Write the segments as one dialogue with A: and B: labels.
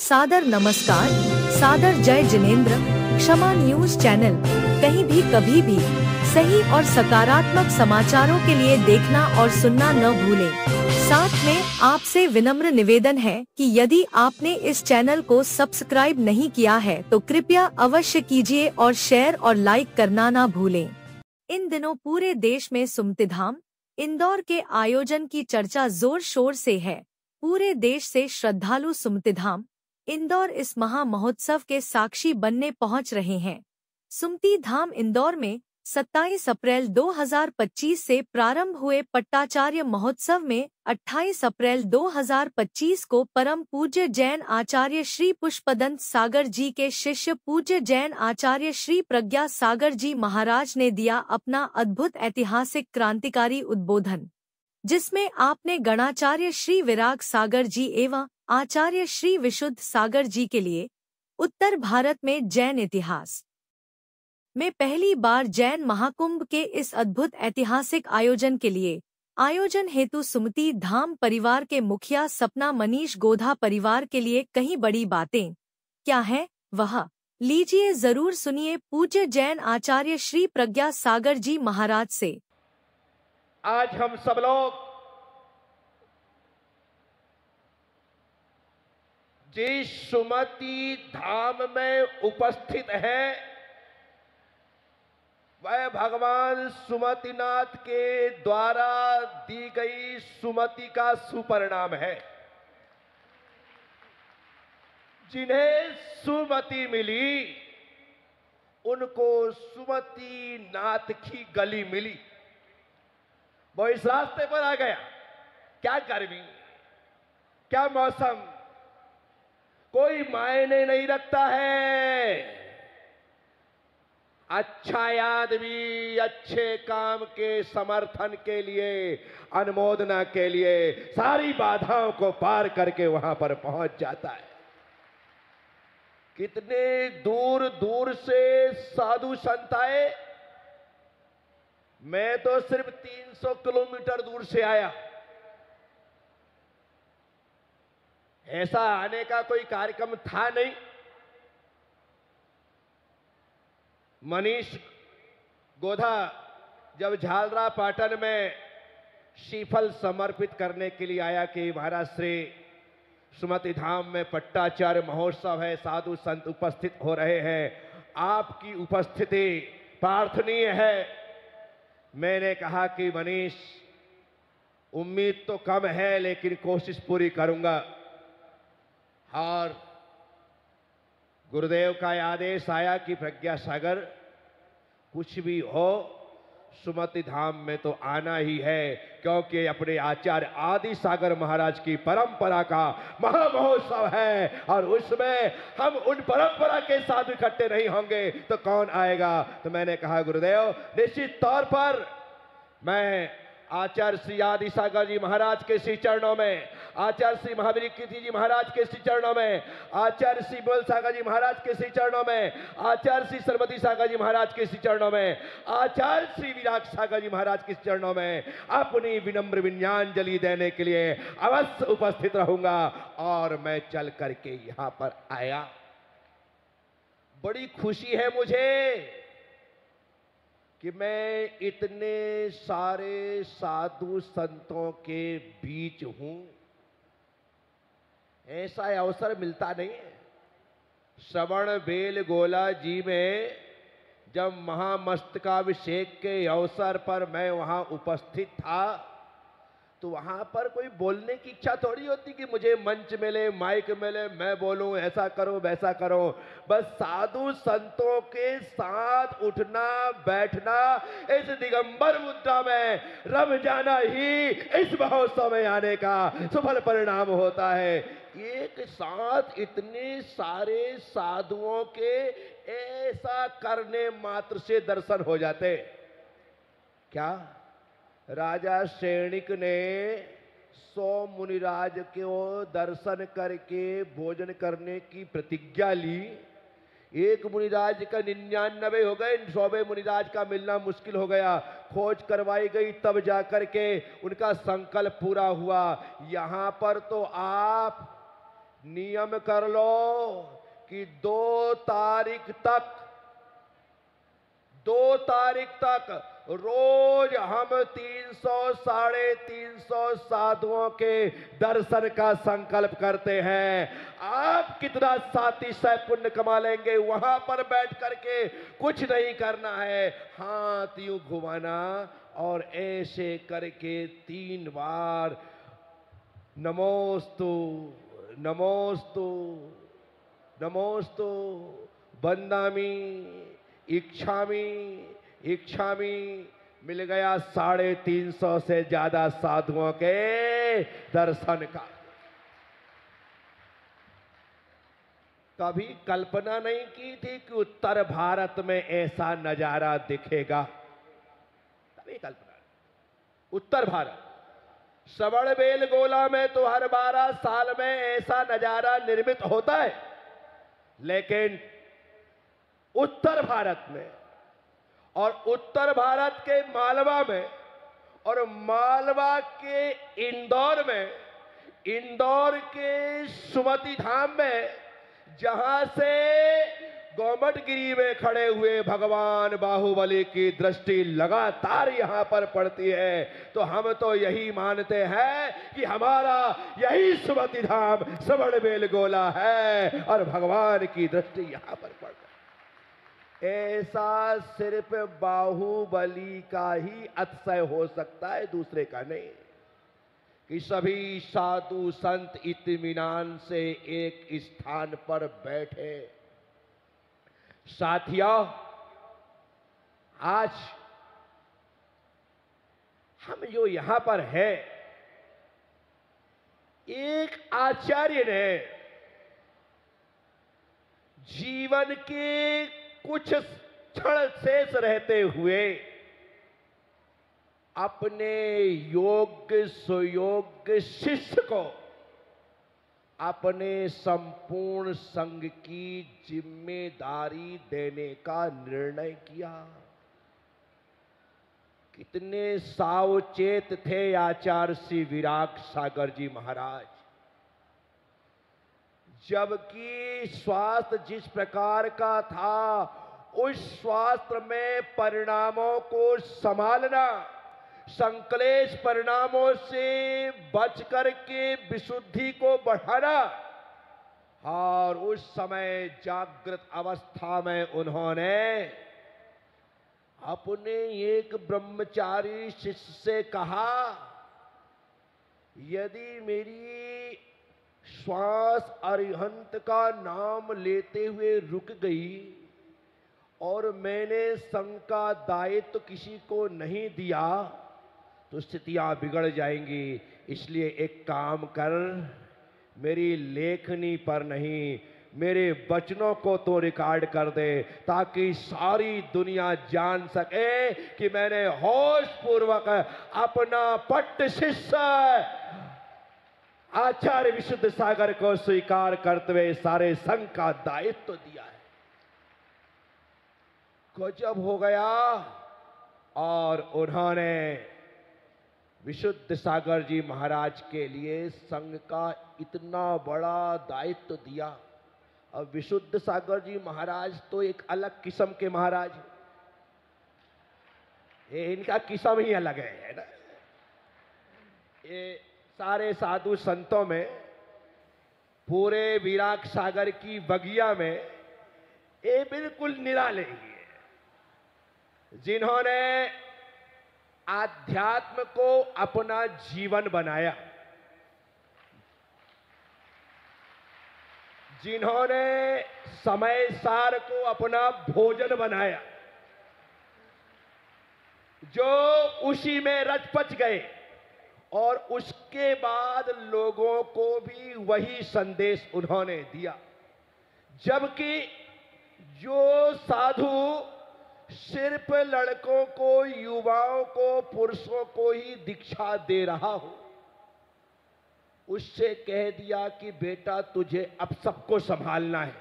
A: सादर नमस्कार, सादर जय जिनेंद्र। क्षमा न्यूज चैनल कहीं भी कभी भी सही और सकारात्मक समाचारों के लिए देखना और सुनना न भूलें। साथ में आपसे विनम्र निवेदन है कि यदि आपने इस चैनल को सब्सक्राइब नहीं किया है तो कृपया अवश्य कीजिए और शेयर और लाइक करना ना भूलें। इन दिनों पूरे देश में सुमतिधाम इंदौर के आयोजन की चर्चा जोर शोर से है। पूरे देश से श्रद्धालु सुमतिधाम इंदौर इस महा महोत्सव के साक्षी बनने पहुंच रहे हैं। सुमति धाम इंदौर में 27 अप्रैल 2025 से प्रारंभ हुए पट्टाचार्य महोत्सव में 28 अप्रैल 2025 को परम पूज्य जैन आचार्य श्री पुष्पदंत सागर जी के शिष्य पूज्य जैन आचार्य श्री प्रज्ञा सागर जी महाराज ने दिया अपना अद्भुत ऐतिहासिक क्रांतिकारी उद्बोधन, जिसमें आपने गणाचार्य श्री विराग सागर जी एवं आचार्य श्री विशुद्ध सागर जी के लिए उत्तर भारत में जैन इतिहास में पहली बार जैन महाकुंभ के इस अद्भुत ऐतिहासिक आयोजन के लिए आयोजन हेतु सुमति धाम परिवार के मुखिया सपना मनीष गोधा परिवार के लिए कई बड़ी बातें क्या है वह लीजिए जरूर सुनिए पूज्य जैन आचार्य श्री प्रज्ञा सागर जी महाराज से।
B: आज हम सब लोग जिस सुमति धाम में उपस्थित हैं, वह भगवान सुमतिनाथ के द्वारा दी गई सुमति का सुपरिणाम है। जिन्हें सुमति मिली उनको सुमति नाथ की गली मिली। वो इस रास्ते पर आ गया। क्या गर्मी, क्या मौसम, कोई मायने नहीं रखता है। अच्छा आदमी अच्छे काम के समर्थन के लिए, अनुमोदना के लिए सारी बाधाओं को पार करके वहां पर पहुंच जाता है। कितने दूर दूर से साधु संत आए। मैं तो सिर्फ 300 किलोमीटर दूर से आया। ऐसा आने का कोई कार्यक्रम था नहीं। मनीष गोधा जब झालरा पाटन में श्रीफल समर्पित करने के लिए आया कि महाराज श्री सुमति धाम में पट्टाचार्य महोत्सव है, साधु संत उपस्थित हो रहे हैं, आपकी उपस्थिति प्रार्थनीय है। मैंने कहा कि मनीष, उम्मीद तो कम है लेकिन कोशिश पूरी करूंगा। और गुरुदेव का आदेश आया कि प्रज्ञा सागर कुछ भी हो सुमति धाम में तो आना ही है, क्योंकि अपने आचार्य आदि सागर महाराज की परंपरा का महामहोत्सव है और उसमें हम उन परंपरा के साथ इकट्ठे नहीं होंगे तो कौन आएगा। तो मैंने कहा गुरुदेव, निश्चित तौर पर मैं आचार्य श्री आदि सागर जी महाराज के श्री चरणों में, आचार्य श्री महावीर कीर्ति जी महाराज के श्री चरणों में, आचार्य श्री बोल सागर जी महाराज के श्री चरणों में, आचार्य श्री सरस्वती सागर जी महाराज के श्री चरणों में, आचार्य श्री विराग सागर जी महाराज के चरणों में अपनी विनम्र विनयाञ्जलि देने के लिए अवश्य उपस्थित रहूंगा। और मैं चल करके यहां पर आया। बड़ी खुशी है मुझे कि मैं इतने सारे साधु संतों के बीच हूं। ऐसा अवसर मिलता नहीं है। श्रवण बेल गोला जी में जब महामस्तकाभिषेक के अवसर पर मैं वहां उपस्थित था तो वहां पर कोई बोलने की इच्छा थोड़ी होती कि मुझे मंच मिले, माइक मिले, मैं बोलूं, ऐसा करो वैसा करो। बस साधु संतों के साथ उठना बैठना, इस दिगंबर मुद्रा में रम जाना ही इस महोत्सव में आने का सफल परिणाम होता है। एक साथ इतने सारे साधुओं के ऐसा करने मात्र से दर्शन हो जाते। क्या राजा सैनिक ने 100 मुनिराज को दर्शन करके भोजन करने की प्रतिज्ञा ली। एक मुनिराज का 99 हो गए, 100वें मुनिराज का मिलना मुश्किल हो गया। खोज करवाई गई तब जाकर के उनका संकल्प पूरा हुआ। यहां पर तो आप नियम कर लो कि 2 तारीख तक रोज हम 300 350 साधुओं के दर्शन का संकल्प करते हैं। आप कितना सातिशय पुण्य कमा लेंगे। वहां पर बैठ करके कुछ नहीं करना है, हाथ यूं घुमाना और ऐसे करके 3 बार नमोस्तु नमोस्तु नमोस्तु वंदामि इच्छामि इच्छामि। मिल गया 350 से ज्यादा साधुओं के दर्शन का। कभी कल्पना नहीं की थी कि उत्तर भारत में ऐसा नजारा दिखेगा, कभी कल्पना नहीं। उत्तर भारत श्रवणबेलगोला में तो हर 12 साल में ऐसा नजारा निर्मित होता है, लेकिन उत्तर भारत में और उत्तर भारत के मालवा में और मालवा के इंदौर में, इंदौर के सुमति धाम में, जहां से गोमटगिरी में खड़े हुए भगवान बाहुबली की दृष्टि लगातार यहां पर पड़ती है, तो हम तो यही मानते हैं कि हमारा यही सुमति धाम श्रवणबेलगोला है और भगवान की दृष्टि यहां पर पड़ रही है। ऐसा सिर्फ बाहुबली का ही अतिशय हो सकता है, दूसरे का नहीं, कि सभी साधु संत इत्मीनान से एक स्थान पर बैठे। साथियों, आज हम जो यहां पर है, एक आचार्य ने जीवन के कुछ क्षण शेष रहते हुए अपने योग्य सुयोग्य शिष्य को अपने संपूर्ण संघ की जिम्मेदारी देने का निर्णय किया। कितने सावचेत थे आचार्य श्री विराग सागर जी महाराज। जबकि स्वास्थ्य जिस प्रकार का था, उस स्वास्थ्य में परिणामों को संभालना, संक्लेश परिणामों से बच करके विशुद्धि को बढ़ाना, और उस समय जागृत अवस्था में उन्होंने अपने एक ब्रह्मचारी शिष्य से कहा, यदि मेरी श्वास अरिहंत का नाम लेते हुए रुक गई और मैंने संघ का दायित्व किसी को नहीं दिया तो स्थितियां बिगड़ जाएंगी। इसलिए एक काम कर, मेरी लेखनी पर नहीं, मेरे वचनों को तो रिकॉर्ड कर दे, ताकि सारी दुनिया जान सके कि मैंने होश पूर्वक अपना पट्ट शिष्य आचार्य विशुद्ध सागर को स्वीकार करते हुए सारे संघ का दायित्व दिया है। गजब हो गया। और उन्होंने विशुद्ध सागर जी महाराज के लिए संघ का इतना बड़ा दायित्व दिया। अब विशुद्ध सागर जी महाराज तो एक अलग किस्म के महाराज, ये इनका किस्म ही अलग है ना। ये सारे साधु संतों में, पूरे विराग सागर की बगिया में, ये बिल्कुल निराले ही है, जिन्होंने आध्यात्म को अपना जीवन बनाया, जिन्होंने समय सार को अपना भोजन बनाया, जो उसी में रच-पच गए और उसके बाद लोगों को भी वही संदेश उन्होंने दिया। जबकि जो साधु सिर्फ लड़कों को, युवाओं को, पुरुषों को ही दीक्षा दे रहा हो, उससे कह दिया कि बेटा तुझे अब सबको संभालना है।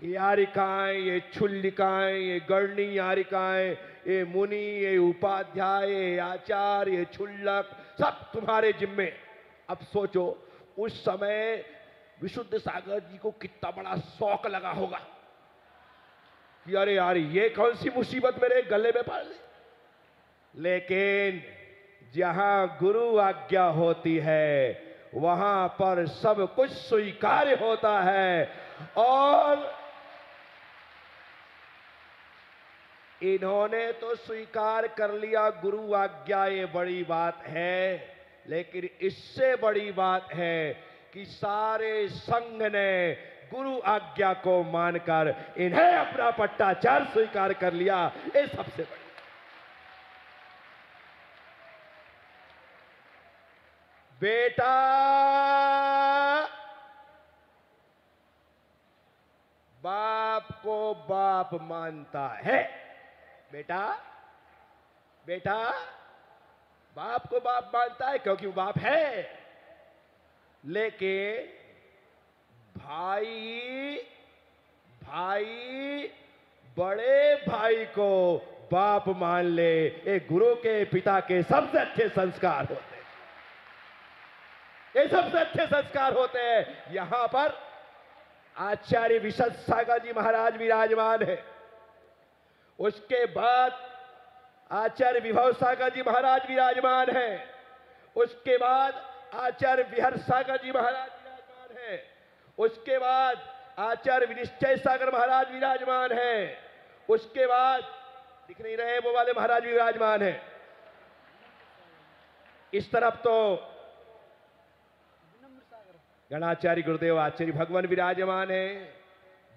B: ये यारिकाएं, ये छुल्लिकाएं, ये गढ़नी यारिकाएं, ये मुनि, ये उपाध्याय, ये आचार्य, ये छुल्लक, सब तुम्हारे जिम्मे। अब सोचो, उस समय विशुद्ध सागर जी को कितना बड़ा शौक लगा होगा कि अरे यार ये कौन सी मुसीबत मेरे गले में पड़ गई। लेकिन जहां गुरु आज्ञा होती है वहां पर सब कुछ स्वीकार्य होता है। और इन्होंने तो स्वीकार कर लिया गुरु आज्ञा, ये बड़ी बात है। लेकिन इससे बड़ी बात है कि सारे संघ ने गुरु आज्ञा को मानकर इन्हें अपना पट्टाचार स्वीकार कर लिया। ये सबसे बड़ी बेटा बाप को बाप मानता है। बेटा बेटा बाप को बाप मानता है क्योंकि वो बाप है। लेकिन भाई बड़े भाई को बाप मान ले, ये गुरु के पिता के सबसे अच्छे संस्कार होते हैं। ये सबसे अच्छे संस्कार होते हैं। यहां पर आचार्य विशुद्ध सागर जी महाराज विराजमान है। उसके बाद आचार्य विभव सागर जी महाराज विराजमान है। उसके बाद आचार्य विहर सागर जी महाराज विराजमान है। उसके बाद आचार्य विनिश्चय सागर महाराज विराजमान है। उसके बाद दिख नहीं रहे वो वाले महाराज विराजमान है। इस तरफ तो गणाचार्य गुरुदेव आचार्य भगवान विराजमान है,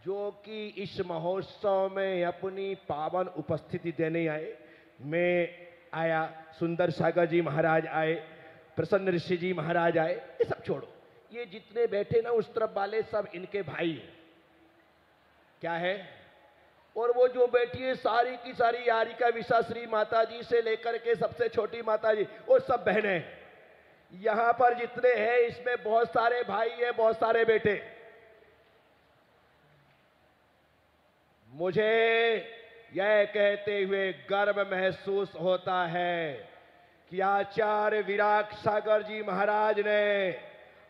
B: जो कि इस महोत्सव में अपनी पावन उपस्थिति देने आए। मैं आया, सुंदर सागर जी महाराज आए, प्रसन्न ऋषि जी महाराज आए। ये सब छोड़ो, ये जितने बैठे ना उस तरफ वाले सब इनके भाई हैं। क्या है? और वो जो बैठी है सारी की सारी यारिका विशाश्री माता जी से लेकर के सबसे छोटी माता जी, वो सब बहनें हैं। यहां पर जितने हैं इसमें बहुत सारे भाई हैं, बहुत सारे बेटे। मुझे यह कहते हुए गर्व महसूस होता है कि आचार्य विराट सागर जी महाराज ने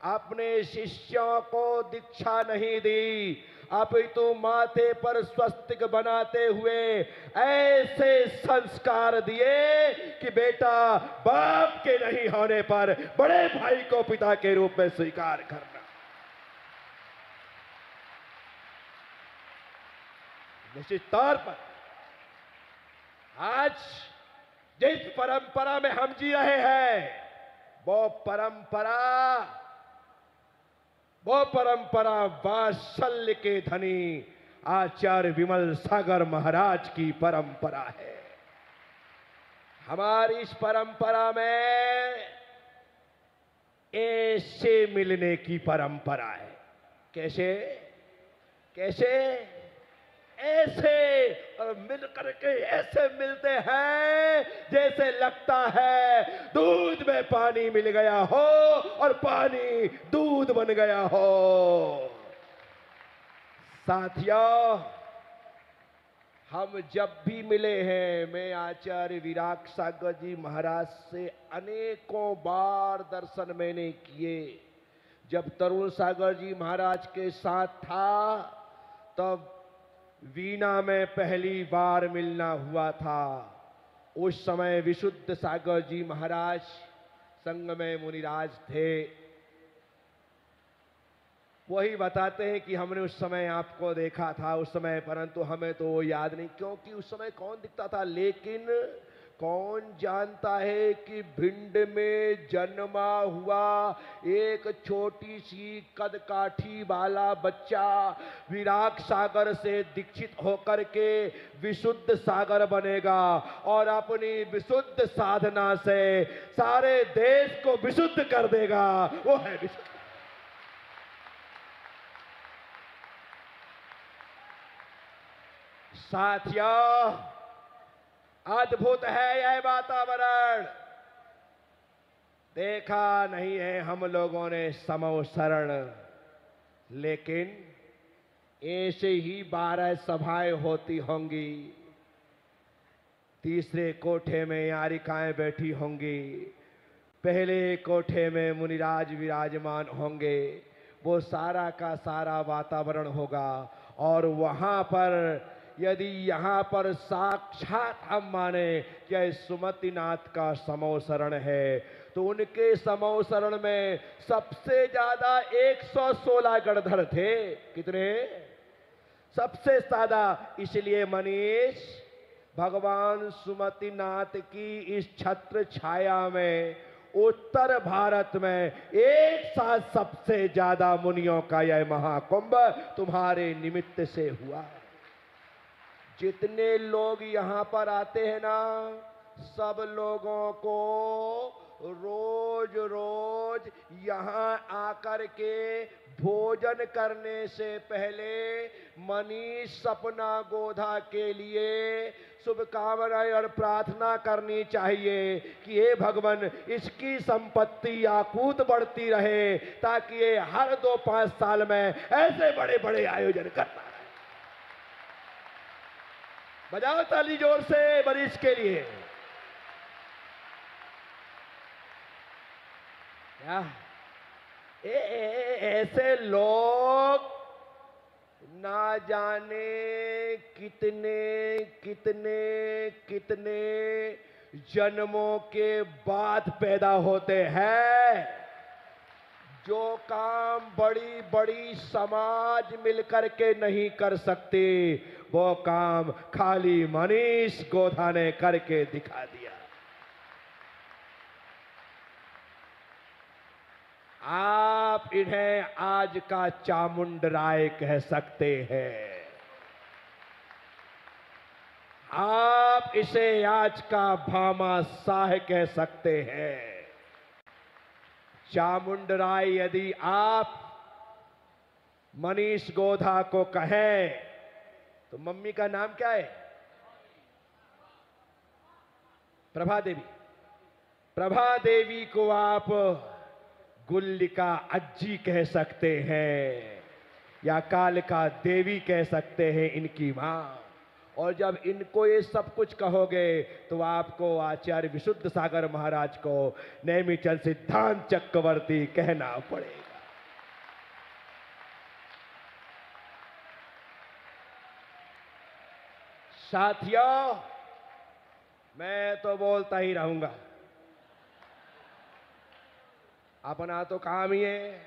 B: अपने शिष्यों को दीक्षा नहीं दी, अपितु माथे पर स्वस्तिक बनाते हुए ऐसे संस्कार दिए कि बेटा बाप के नहीं होने पर बड़े भाई को पिता के रूप में स्वीकार करना। निश्चित तौर पर आज जिस परंपरा में हम जी रहे हैं वो परंपरा वात्सल्य के धनी आचार्य विमल सागर महाराज की परंपरा है। हमारी इस परंपरा में ऐसे मिलने की परंपरा है। कैसे कैसे? ऐसे और मिल करके ऐसे मिलते हैं जैसे लगता है दूध में पानी मिल गया हो और पानी दूध बन गया हो। साथियों, हम जब भी मिले हैं, मैं आचार्य विराट सागर जी महाराज से अनेकों बार दर्शन मैंने किए। जब तरुण सागर जी महाराज के साथ था तब वीणा में पहली बार मिलना हुआ था। उस समय विशुद्ध सागर जी महाराज संग में मुनिराज थे। वही बताते हैं कि हमने उस समय आपको देखा था उस समय, परंतु हमें तो वो याद नहीं, क्योंकि उस समय कौन दिखता था। लेकिन कौन जानता है कि भिंड में जन्मा हुआ एक छोटी सी कदकाठी वाला बच्चा विराट सागर से दीक्षित होकर के विशुद्ध सागर बनेगा और अपनी विशुद्ध साधना से सारे देश को विशुद्ध कर देगा। वो है विशुद्ध। साथियों, अद्भुत है यह वातावरण। देखा नहीं है हम लोगों ने समो शरण, लेकिन ऐसे ही 12 सभाएं होती होंगी। तीसरे कोठे में यारिकाएं बैठी होंगी, पहले कोठे में मुनिराज विराजमान होंगे, वो सारा का सारा वातावरण होगा। और वहां पर यदि यहाँ पर साक्षात हम माने कि सुमतिनाथ का समोसरण है, तो उनके समोसरण में सबसे ज्यादा 116 गणधर थे। कितने? सबसे ज्यादा। इसलिए मनीष, भगवान सुमतिनाथ की इस छत्र छाया में उत्तर भारत में एक साथ सबसे ज्यादा मुनियों का यह महाकुंभ तुम्हारे निमित्त से हुआ। जितने लोग यहां पर आते हैं ना, सब लोगों को रोज रोज यहां आकर के भोजन करने से पहले मनीष सपना गोधा के लिए शुभकामनाएं और प्रार्थना करनी चाहिए कि हे भगवान, इसकी संपत्ति आकूत बढ़ती रहे, ताकि ये हर 2-5 साल में ऐसे बड़े बड़े आयोजन करता रहे। बजाओ ताली जोर से मनीष के लिए। ऐसे लोग ना जाने कितने कितने कितने जन्मों के बाद पैदा होते हैं। जो काम बड़ी बड़ी समाज मिलकर के नहीं कर सकती, वो काम खाली मनीष गोधा ने करके दिखा दिया। आप इन्हें आज का चामुंडराय कह सकते हैं, आप इसे आज का भामाशाह कह सकते हैं। चामुंडराय यदि आप मनीष गोधा को कहें, तो मम्मी का नाम क्या है? प्रभा देवी। प्रभा देवी को आप गुल्लिका अज्जी कह सकते हैं, या कालिका देवी कह सकते हैं, इनकी मां। और जब इनको ये सब कुछ कहोगे, तो आपको आचार्य विशुद्ध सागर महाराज को नेमिचंद सिद्धांत चक्रवर्ती कहना पड़ेगा। साथियों, मैं तो बोलता ही रहूंगा, अपना तो काम ही है,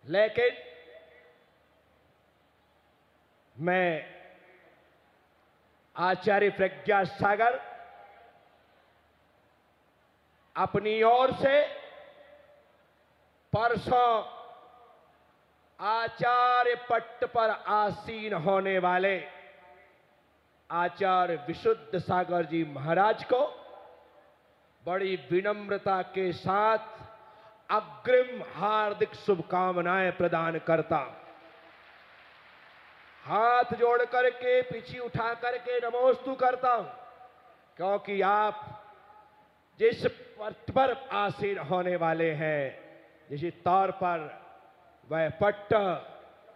B: लेकिन मैं आचार्य प्रज्ञा सागर अपनी ओर से परसों आचार्य पट्ट पर आसीन होने वाले आचार्य विशुद्ध सागर जी महाराज को बड़ी विनम्रता के साथ अग्रिम हार्दिक शुभकामनाएं प्रदान करता हूं। हाथ जोड़ करके पीछे उठा करके नमोस्तु करता हूं, क्योंकि आप जिस पट्ट पर आसीन होने वाले हैं, जिस तौर पर वह पट्ट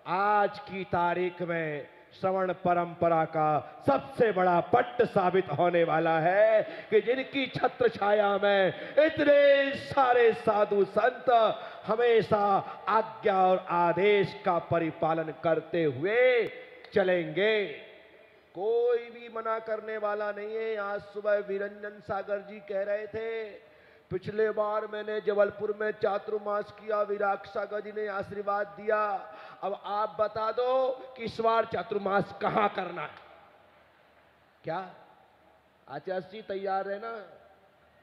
B: आज की तारीख में श्रवण परंपरा का सबसे बड़ा पट्ट साबित होने वाला है, कि जिनकी छत्र छाया में इतने सारे साधु संत हमेशा आज्ञा और आदेश का परिपालन करते हुए चलेंगे। कोई भी मना करने वाला नहीं है। आज सुबह विरंजन सागर जी कह रहे थे, पिछले बार मैंने जबलपुर में चातुर्मास किया, विराट सागर जी ने आशीर्वाद दिया, अब आप बता दो कि इस बार चातुर्मास कहां करना है। क्या आचार्य जी तैयार है ना?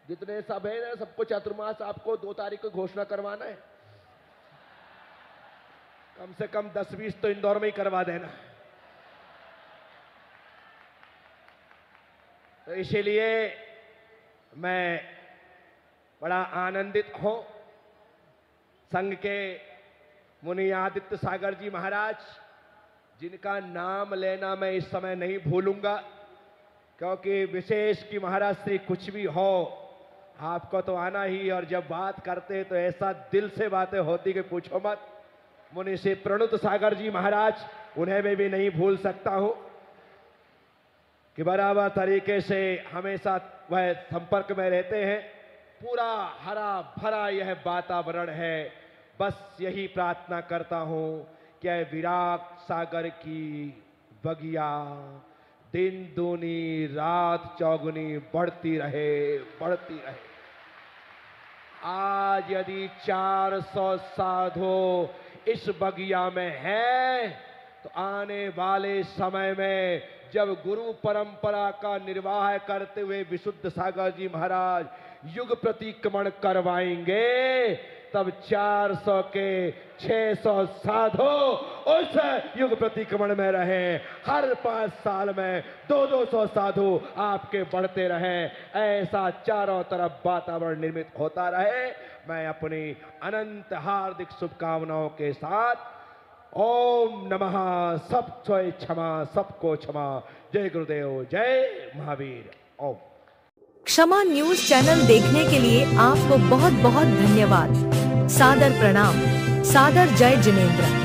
B: जितने सब है ना, सबको चातुर्मास आपको 2 तारीख को घोषणा करवाना है। कम से कम 10-20 तो इंदौर में ही करवा देना। तो इसीलिए मैं बड़ा आनंदित हूं। संघ के मुनि आदित्य सागर जी महाराज, जिनका नाम लेना मैं इस समय नहीं भूलूंगा, क्योंकि विशेष कि महाराज श्री कुछ भी हो, आपको तो आना ही, और जब बात करते तो ऐसा दिल से बातें होती कि पूछो मत। मुनि श्री प्रणुत सागर जी महाराज, उन्हें मैं भी नहीं भूल सकता हूं, कि बराबर तरीके से हमेशा वह संपर्क में रहते हैं। पूरा हरा भरा यह वातावरण है। बस यही प्रार्थना करता हूं कि यह विराट सागर की बगिया दिन दूनी रात चौगुनी बढ़ती रहे, बढ़ती रहे। आज यदि 400 साधु इस बगिया में हैं, तो आने वाले समय में जब गुरु परंपरा का निर्वाह करते हुए विशुद्ध सागर जी महाराज युग प्रतिक्रमण करवाएंगे, तब 400 के 600 साधु उस युग प्रतिक्रमण में रहें। हर 5 साल में 200 साधु आपके बढ़ते रहें। ऐसा चारों तरफ वातावरण निर्मित होता रहे। मैं अपनी अनंत हार्दिक शुभकामनाओं के साथ ओम नमः सबको क्षमा, सबको क्षमा। जय गुरुदेव, जय महावीर। ओम।
A: क्षमा न्यूज चैनल देखने के लिए आपको बहुत बहुत धन्यवाद। सादर प्रणाम। सादर जय जिनेंद्र।